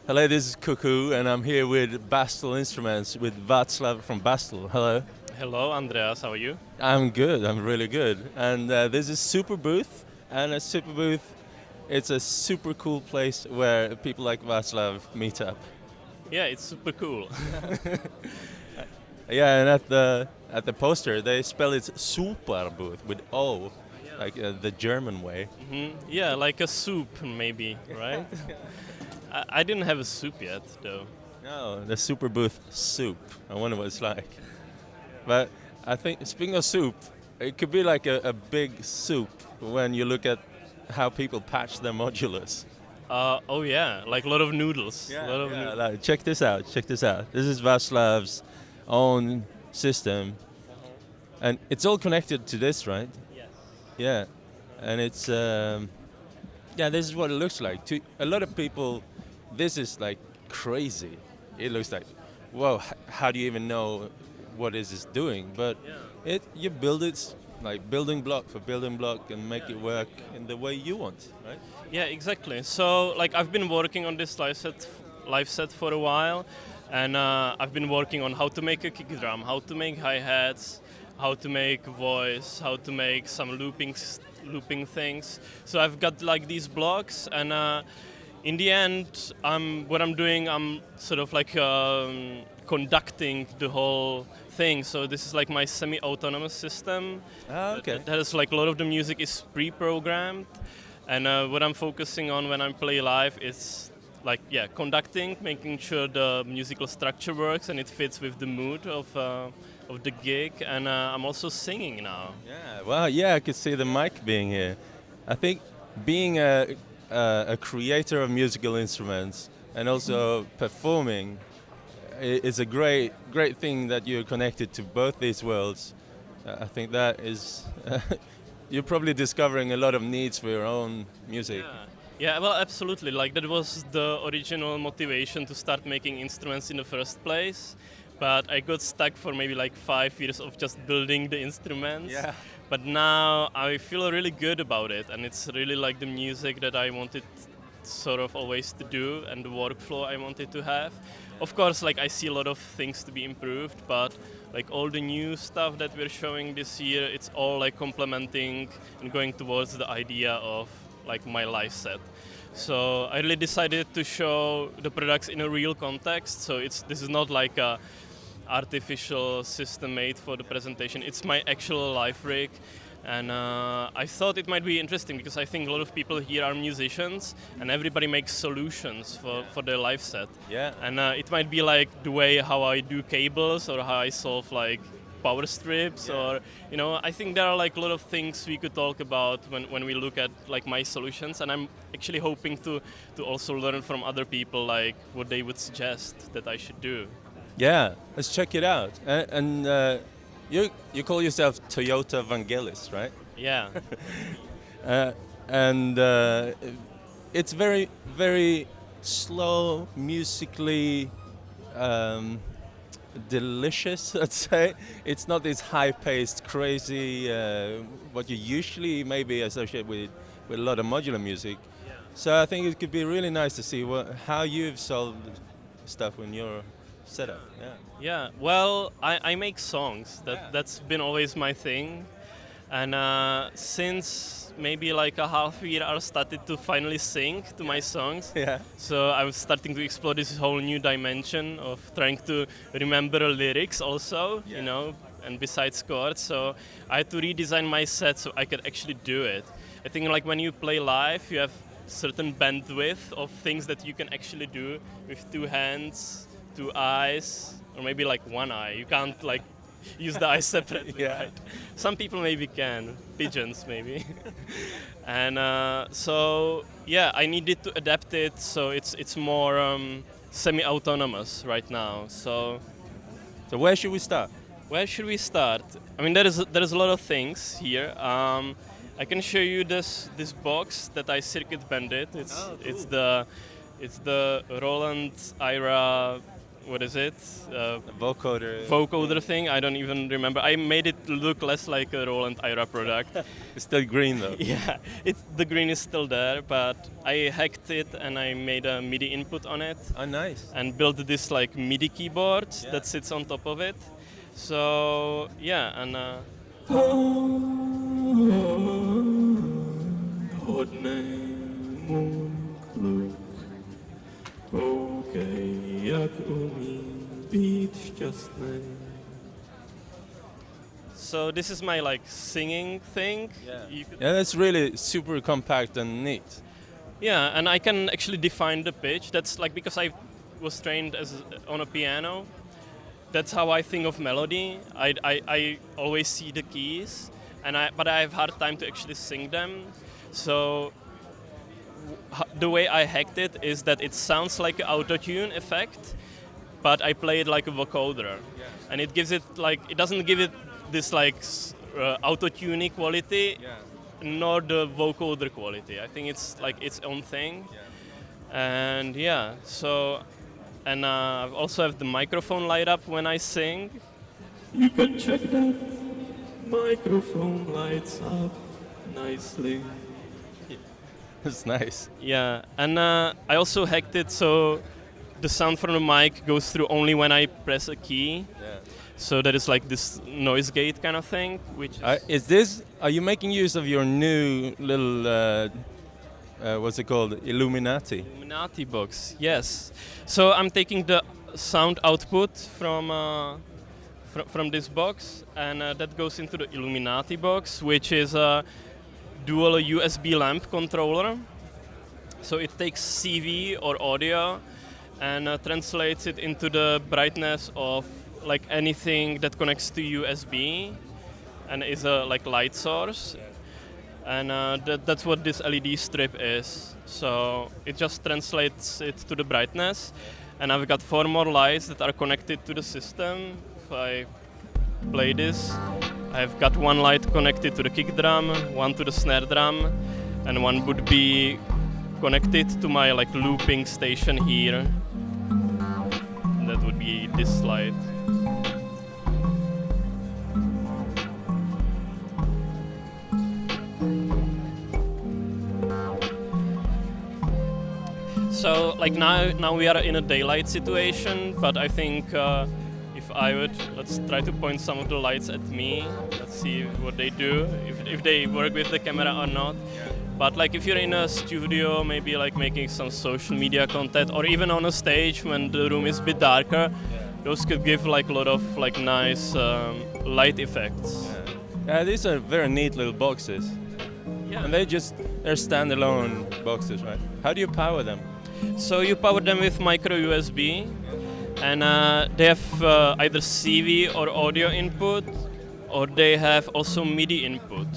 Hello, this is Cuckoo, and I'm here with Bastl Instruments with Václav from Bastl. Hello. Hello, Andreas. How are you? I'm good. I'm really good. And this is Super Booth, and a Super Booth, it's a super cool place where people like Václav meet up. Yeah, it's super cool. Yeah, and at the poster they spell it Super Booth with O, like the German way. Yeah, like a soup, maybe, right? I didn't have a soup yet, though. No, the Super Booth soup. I wonder what it's like. But I think, speaking of soup, it could be like a big soup when you look at how people patch their modulars. Oh yeah, like a lot of noodles. A lot of Like, check this out. Check this out. This is Václav's own system, and it's all connected to this, right? Yes. Yeah, and it's yeah. This is what it looks like. To a lot of people, this is like crazy. It looks like, whoa. How do you even know what is this doing? But Yeah. you build it like building block for building block and make it work in the way you want, right? Yeah, exactly. So, like, I've been working on this live set for a while, and I've been working on how to make a kick drum, how to make hi-hats, how to make voice, how to make some looping things. So I've got like these blocks, and in the end, what I'm doing, I'm sort of like conducting the whole thing. So this is like my semi-autonomous system. Ah, okay. That has like a lot of the music is pre-programmed, and what I'm focusing on when I play live is like conducting, making sure the musical structure works and it fits with the mood of the gig. And I'm also singing now. Yeah, well, yeah, I could see the mic being here. I think being a creator of musical instruments and also performing is a great thing that you're connected to both these worlds. I think that is you're probably discovering a lot of needs for your own music. Yeah, well, absolutely. Like that was the original motivation to start making instruments in the first place. But I got stuck for maybe like 5 years of just building the instruments. Yeah. But now I feel really good about it, and it's really like the music that I wanted sort of always to do and the workflow I wanted to have. Of course, like I see a lot of things to be improved, but like all the new stuff that we're showing this year, it's all like complementing and going towards the idea of like my live set. So I really decided to show the products in a real context. So this is not like a artificial system made for the presentation. It's my actual live rig. And I thought it might be interesting because I think a lot of people here are musicians and everybody makes solutions for their live set. Yeah. And it might be like the way how I do cables or how I solve like power strips or, you know, I think there are like a lot of things we could talk about when we look at like my solutions. And I'm actually hoping to also learn from other people like what they would suggest that I should do. Yeah, let's check it out. And you call yourself Toyota Vangelis, right? Yeah. And it's very, very slow, musically delicious, I'd say. It's not this high-paced, crazy, what you usually maybe associate with a lot of modular music. Yeah. So I think it could be really nice to see how you've solved stuff in your setup. Yeah. Yeah, well, I make songs. That's been always my thing. And since maybe like a half year, I started to finally sing to my songs. Yeah. So I'm starting to explore this whole new dimension of trying to remember lyrics also, you know, and besides chords. So I had to redesign my set so I could actually do it. I think like when you play live, you have certain bandwidth of things that you can actually do with 2 hands, 2 eyes, or maybe like 1 eye. You can't like use the eyes separately, right? Some people maybe can, pigeons maybe. And so yeah, I needed to adapt it so it's more semi-autonomous right now. So where should we start? Where should we start? I mean, there is a lot of things here. I can show you this box that I circuit bended. It's the Roland IRA what is it? A vocoder. Vocoder thing. I don't even remember. I made it look less like a Roland Ira product. It's still green though. Yeah, the green is still there, but I hacked it and I made a MIDI input on it. Oh, nice. And built this like MIDI keyboard that sits on top of it. So yeah, and so this is my like singing thing. Yeah, that's really super compact and neat. Yeah, and I can actually define the pitch. That's like because I was trained on a piano. That's how I think of melody. I always see the keys, but I have hard time to actually sing them. So the way I hacked it is that it sounds like an auto-tune effect, but I play it like a vocoder, and it gives it like it doesn't give it this like auto-tuning quality, nor the vocoder quality. I think it's like its own thing, and so. And I also have the microphone light up when I sing. You can check that. Microphone lights up nicely. It's nice. Yeah, and I also hacked it so the sound from the mic goes through only when I press a key. Yeah. So that is like this noise gate kind of thing. Which are you making use of your new little what's it called? Illuminati box, yes. So I'm taking the sound output from this box, and that goes into the Illuminati box, which is a dual USB lamp controller. So it takes CV or audio and translates it into the brightness of like anything that connects to USB and is a like light source. And that's what this LED strip is. So it just translates it to the brightness. And I've got 4 more lights that are connected to the system. If I play this, I've got 1 light connected to the kick drum, 1 to the snare drum, and 1 would be connected to my like looping station here. And that would be this light. So like now we are in a daylight situation, but I think if I would, let's try to point some of the lights at me. Let's see what they do, if they work with the camera or not. Yeah. But like if you're in a studio, maybe like making some social media content, or even on a stage when the room is a bit darker, those could give like a lot of like nice light effects. Yeah, these are very neat little boxes. Yeah. And they're standalone boxes, right? How do you power them? So you power them with micro USB, and they have either CV or audio input, or they have also MIDI input.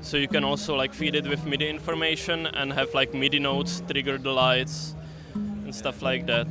So you can also like feed it with MIDI information and have like MIDI notes trigger the lights and stuff like that.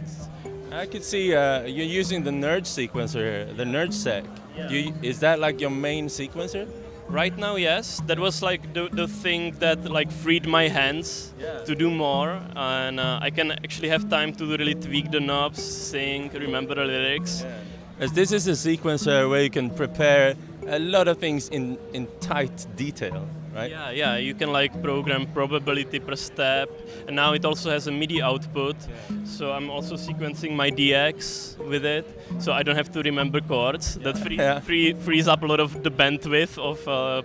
I could see you're using the Nerd sequencer, the Nerd Sec. Yeah. Is that like your main sequencer? Right now, yes. That was like the thing that like freed my hands to do more, and I can actually have time to really tweak the knobs, sing, remember the lyrics. Yeah. As this is a sequencer where you can prepare a lot of things in tight detail, right? Yeah. You can like program probability per step, and now it also has a MIDI output. Yeah. So I'm also sequencing my DX with it, so I don't have to remember chords. That frees up a lot of the bandwidth of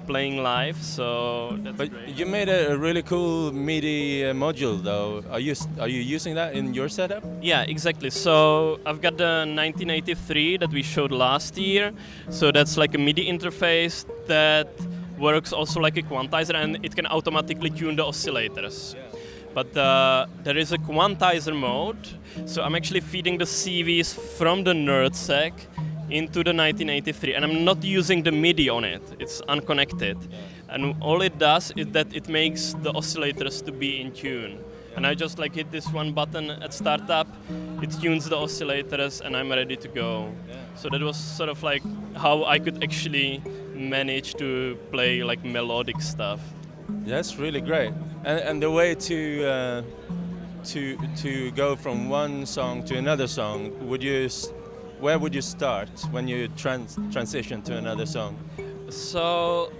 playing live. So that's great. You made a really cool MIDI module, though. Are you using that in your setup? Yeah, exactly. So I've got the 1983 that we showed last year. So that's like a MIDI interface that works also like a quantizer, and it can automatically tune the oscillators. Yeah. But there is a quantizer mode, so I'm actually feeding the CVs from the NerdSec into the 1983, and I'm not using the MIDI on it. It's unconnected. Yeah. And all it does is that it makes the oscillators to be in tune. Yeah. And I just like hit this one button at startup, it tunes the oscillators, and I'm ready to go. Yeah. So that was sort of like how I could actually manage to play like melodic stuff. That's really great. And the way to to go from one song to another song, where would you start when you transition to another song? So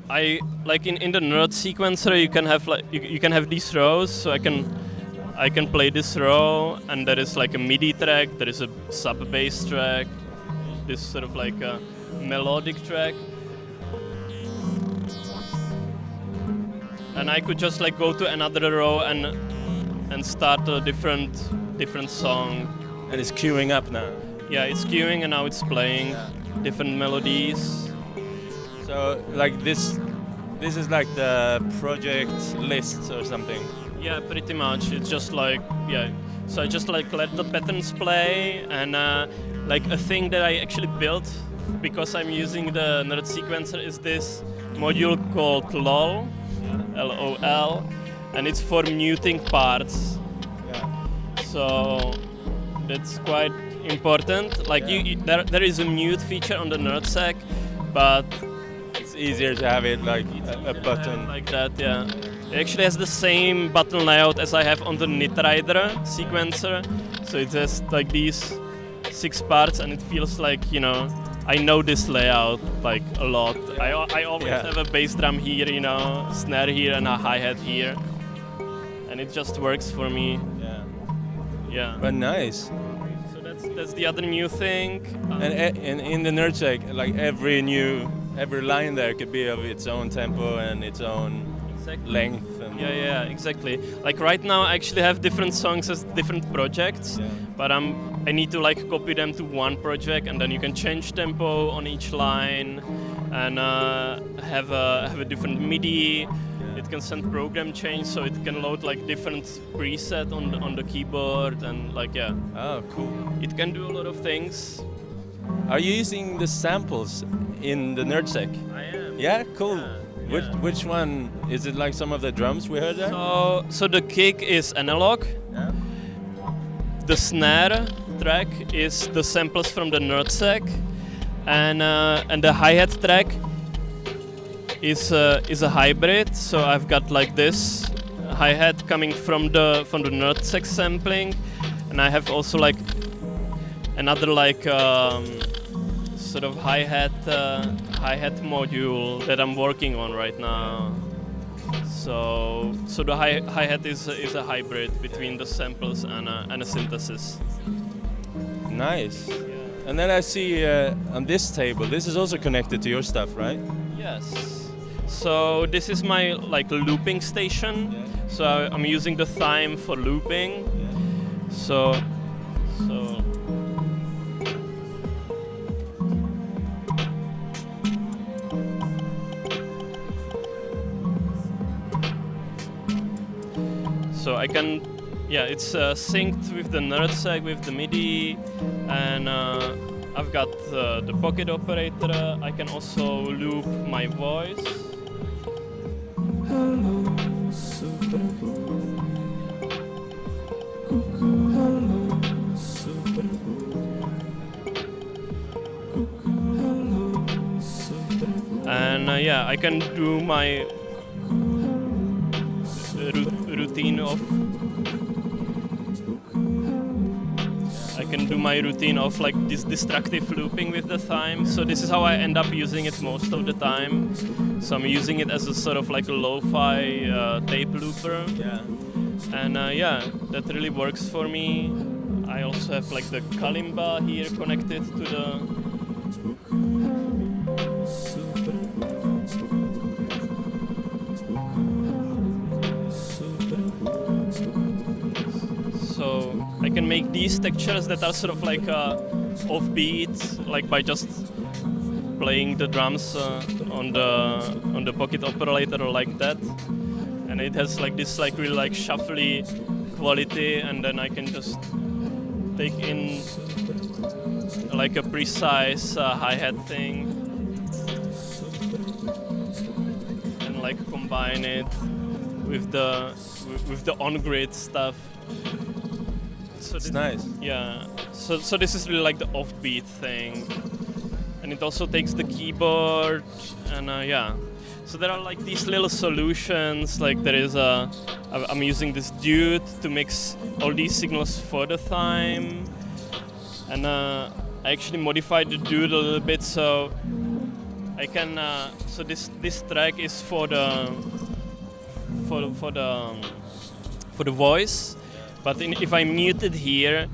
I like in the node sequencer you can have like you can have these rows. So I can play this row, and there is like a MIDI track, there is a sub bass track, this sort of like a melodic track, and I could just like go to another row and start a different song. And it's queuing up now. Yeah, it's queuing and now it's playing different melodies. So like this is like the project list or something. Yeah, pretty much. It's just like, yeah. So I just like let the patterns play, and like a thing that I actually built because I'm using the node sequencer is this module called LOL, LOL, and it's for muting parts. Yeah. So that's quite important. Like there is a mute feature on the NerdSec, but It's easier to have it like a button. like that, yeah. It actually has the same button layout as I have on the Nitrider sequencer. So it has like these 6 parts, and it feels like, you know, I know this layout like a lot. I always have a bass drum here, you know, snare here and a hi-hat here. And it just works for me. Yeah. Yeah. But nice. So that's the other new thing. And in the NerdSec, like every line there could be of its own tempo and its own length. And Yeah, exactly. Like right now, I actually have different songs as different projects, but I need to like copy them to one project, and then you can change tempo on each line, and have a different MIDI. It can send program change, so it can load like different preset on the keyboard, and like Oh, cool. it can do a lot of things. Are you using the samples in the NerdSec? I am. Yeah, cool. Yeah. Which one? Is it like some of the drums we heard there? So the kick is analog. Yeah. The snare track is the samples from the NerdSec, and the hi-hat track is a hybrid. So I've got like this hi-hat coming from the NerdSec sampling, and I have also like another like sort of hi-hat module that I'm working on right now. So the hi-hat is a hybrid between the samples and a synthesis. Nice. And then I see on this table, this is also connected to your stuff, right? Yes. So this is my like looping station. So I'm using the Thyme for looping. So I can, it's synced with the NerdSec, with the MIDI, and I've got the pocket operator. I can also loop my voice. Hello, Superboy. Cuckoo, hello, Superboy. Cuckoo, hello, Superboy. And I can do my routine of like this destructive looping with the Thyme. So this is how I end up using it most of the time. So I'm using it as a sort of like a lo-fi tape looper. Yeah. And that really works for me. I also have like the kalimba here connected to the so I can make these textures that are sort of like offbeat, like by just playing the drums on the pocket operator like that, and it has like this like really like shuffly quality, and then I can just take in like a precise hi-hat thing and like combine it with the on-grid stuff. So It's nice. Yeah. So this is really like the offbeat thing, and it also takes the keyboard, and So there are like these little solutions, like there is I'm using this dude to mix all these signals for the time, and I actually modified the dude a little bit so I can. So this track is for the voice, but if I mute it here,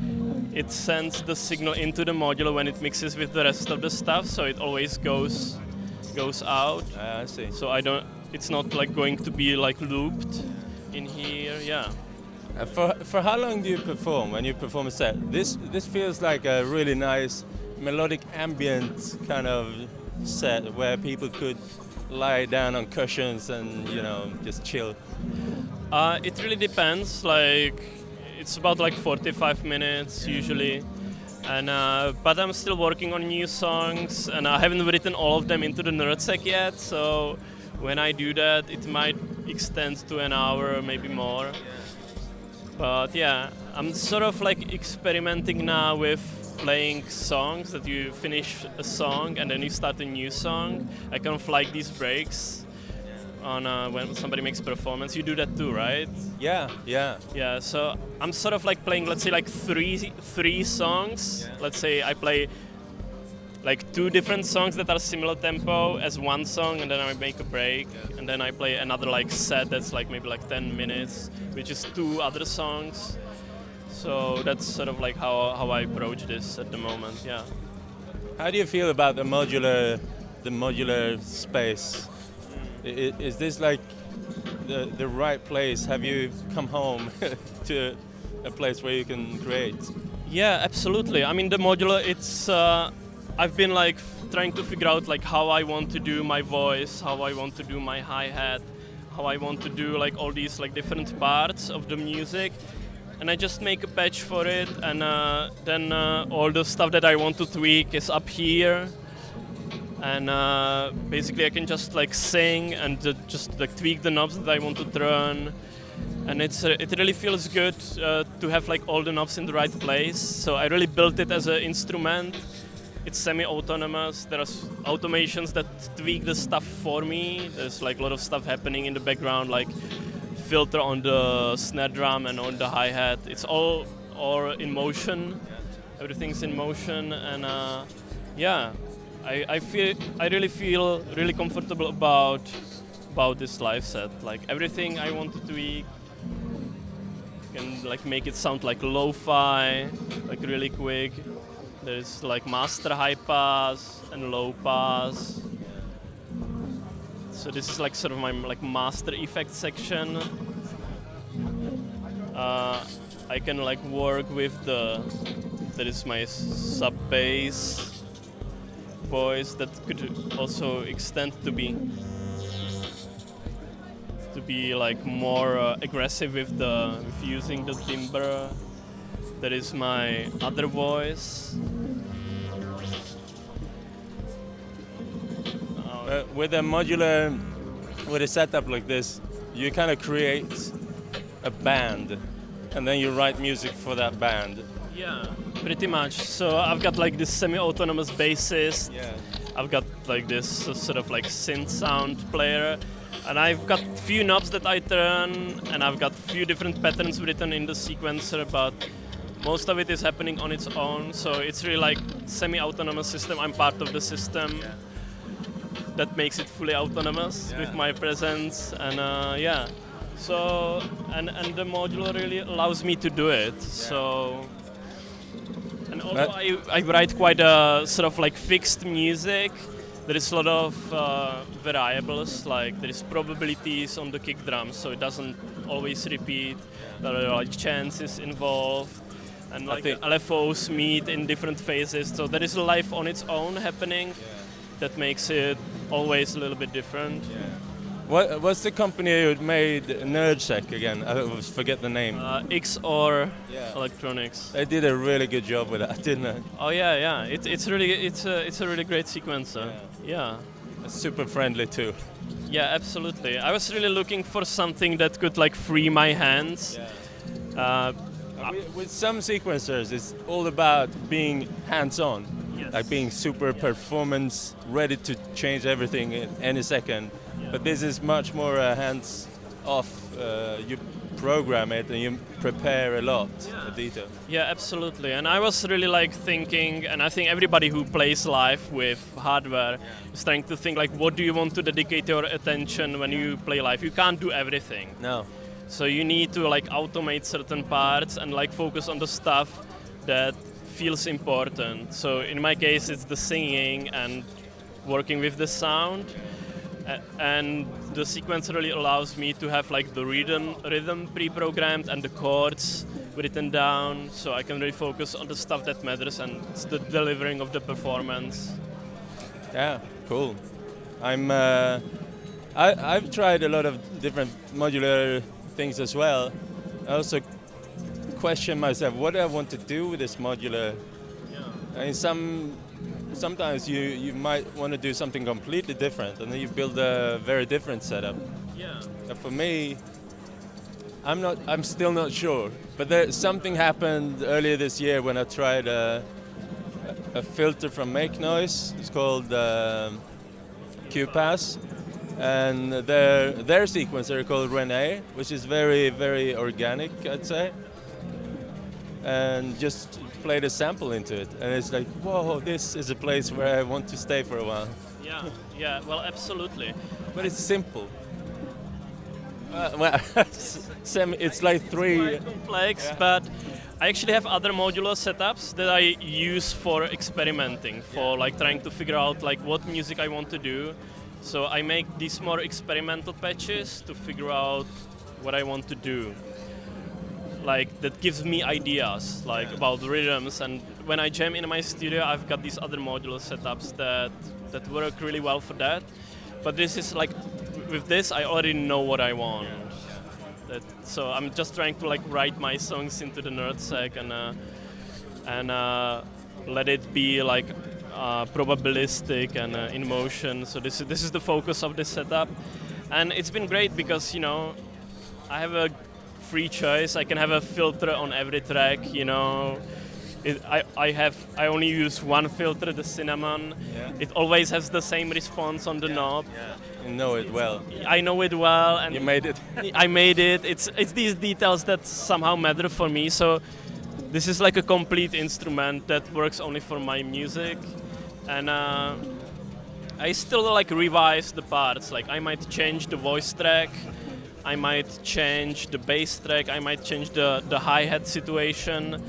it sends the signal into the modular when it mixes with the rest of the stuff, so it always goes out. I see. So it's not like going to be like looped in here. Yeah. For how long do you perform when you perform a set? This feels like a really nice melodic ambient kind of set where people could lie down on cushions and just chill. It really depends. Like it's about like 45 minutes usually, and but I'm still working on new songs, and I haven't written all of them into the Nerdsack yet. So when I do that, it might extend to an hour, maybe more. But yeah, I'm sort of like experimenting now with playing songs that you finish a song and then you start a new song. I kind of like these breaks on when somebody makes performance. You do that too, right? Yeah. Yeah, so I'm sort of like playing, let's say, like three songs. Yeah. Let's say I play like two different songs that are similar tempo as one song, and then I make a break, and then I play another like set that's like maybe like 10 minutes, which is two other songs. So that's sort of like how I approach this at the moment. Yeah. How do you feel about the modular space? Is this like the right place? Have you come home to a place where you can create? Yeah, absolutely. I mean, the modular, it's I've been like trying to figure out like how I want to do my voice, how I want to do my hi-hat, how I want to do like all these like different parts of the music. And I just make a patch for it, and then all the stuff that I want to tweak is up here. And basically I can just like sing and just like tweak the knobs that I want to turn. And it really feels good to have like all the knobs in the right place. So I really built it as an instrument. It's semi-autonomous. There's automations that tweak the stuff for me. There's like a lot of stuff happening in the background, like filter on the snare drum and on the hi-hat. It's all in motion. Everything's in motion, and yeah, I really feel really comfortable about this live set. Like everything I want to tweak, can like make it sound like lo-fi, like really quick. There's like master high pass and low pass. So this is like sort of my like master effect section. I can like work with that is my sub bass voice that could also extend to be like more aggressive with using the timbre. That is my other voice. With a setup like this, you kind of create a band, and then you write music for that band. Yeah, pretty much. So I've got like this semi-autonomous bassist. Yeah. I've got like this sort of like synth sound player, and I've got few knobs that I turn, and I've got few different patterns written in the sequencer, but most of it is happening on its own. So it's really like semi-autonomous system. I'm part of the system. Yeah. That makes it fully autonomous with my presence, and yeah. So and the modular really allows me to do it. Yeah. So and although I write quite a sort of like fixed music, there is a lot of variables. Like there is probabilities on the kick drums, so it doesn't always repeat. There are like chances involved, and like LFOs meet in different phases. So there is a life on its own happening. That makes it always a little bit different. Yeah. What's the company who made Nerdsack again? I always forget the name. XOR Electronics. They did a really good job with that, didn't they? Oh yeah. It's a really great sequencer. Yeah. It's super friendly too. Yeah, absolutely. I was really looking for something that could like free my hands. Yeah. With some sequencers, it's all about being hands-on. Yes. Like being super performance, ready to change everything in any second. But this is much more hands off. You program it and you prepare a lot of detail. Yeah, absolutely. And I was really like thinking, and I think everybody who plays live with hardware is trying to think like, what do you want to dedicate your attention when you play live? You can't do everything. No. So you need to like automate certain parts and like focus on the stuff that feels important. So in my case, it's the singing and working with the sound. And the sequencer really allows me to have like the rhythm pre-programmed and the chords written down, so I can really focus on the stuff that matters, and it's the delivering of the performance. Yeah, cool. I've tried a lot of different modular things as well. I also question myself, what do I want to do with this modular? I mean, sometimes you might want to do something completely different, and then you build a very different setup. Yeah. And for me, I'm still not sure. But something happened earlier this year when I tried a filter from Make Noise. It's called Q-Pass, and their sequencer called Renee, which is very, very organic, I'd say. And just played a sample into it, and it's like, whoa, this is a place where I want to stay for a while. Yeah, well, absolutely. But it's simple. Well, it's like three. Quite complex, but I actually have other modular setups that I use for experimenting, for like trying to figure out like what music I want to do. So I make these more experimental patches to figure out what I want to do. Like that gives me ideas like about rhythms, and when I jam in my studio I've got these other modular setups that work really well for that. But this is like, with this I already know what I want. So I'm just trying to like write my songs into the nerdsack and let it be like probabilistic and in motion. So this is the focus of this setup, and it's been great because I have a free choice. I can have a filter on every track, I only use one filter, the cinnamon. Yeah. It always has the same response on the knob. Yeah. You know it well. I know it well, and You made it. I made it. It's these details that somehow matter for me. So this is like a complete instrument that works only for my music, and I still like revise the parts. Like I might change the voice track, I might change the bass track, I might change the hi-hat situation.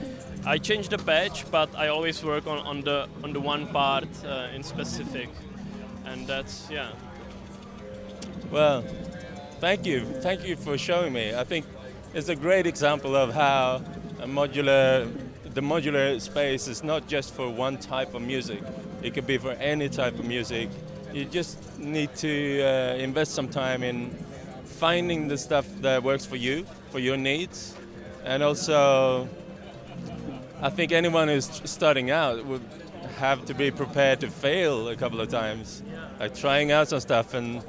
I change the patch, but I always work on the one part in specific, and that's Well, thank you for showing me. I think it's a great example of how the modular space is not just for one type of music. It could be for any type of music. You just need to invest some time in finding the stuff that works for you, for your needs, and also I think anyone who's starting out would have to be prepared to fail a couple of times, like trying out some stuff, and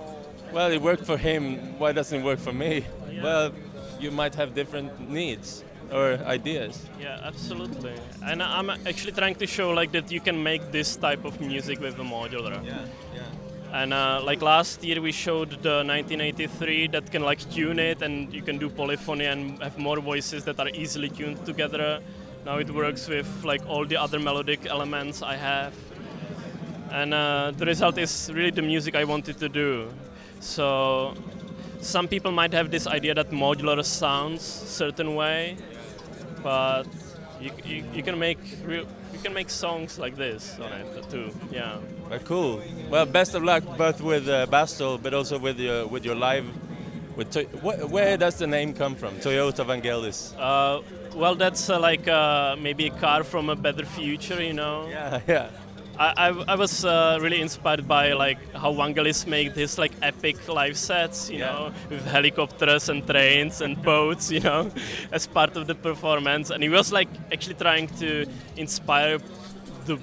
well, it worked for him, why doesn't it work for me? Well, you might have different needs or ideas. Yeah, absolutely. And I'm actually trying to show like that you can make this type of music with a modular. And like last year we showed the 1983 that can like tune it, and you can do polyphony and have more voices that are easily tuned together. Now it works with like all the other melodic elements I have. And the result is really the music I wanted to do. So some people might have this idea that modular sounds a certain way, but you can make songs like this on it too. Yeah. Cool. Well, best of luck both with Bastl, but also with your live. Where does the name come from? Toyota Vangelis. Well, that's like maybe a car from a better future, Yeah. I was really inspired by like how Vangelis made his like epic live sets, with helicopters and trains and boats, as part of the performance. And he was like actually trying to inspire the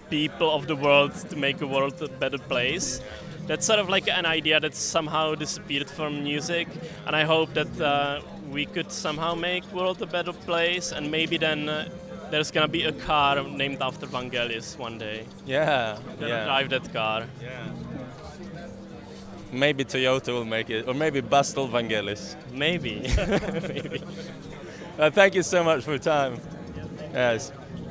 people of the world to make the world a better place. That's sort of like an idea that somehow disappeared from music, and I hope that we could somehow make the world a better place, and maybe then there's gonna be a car named after Vangelis one day. Yeah. Drive that car. Yeah. maybe Toyota will make it, or maybe Bastl Vangelis. Maybe. Maybe. Thank you so much for your time. Yes.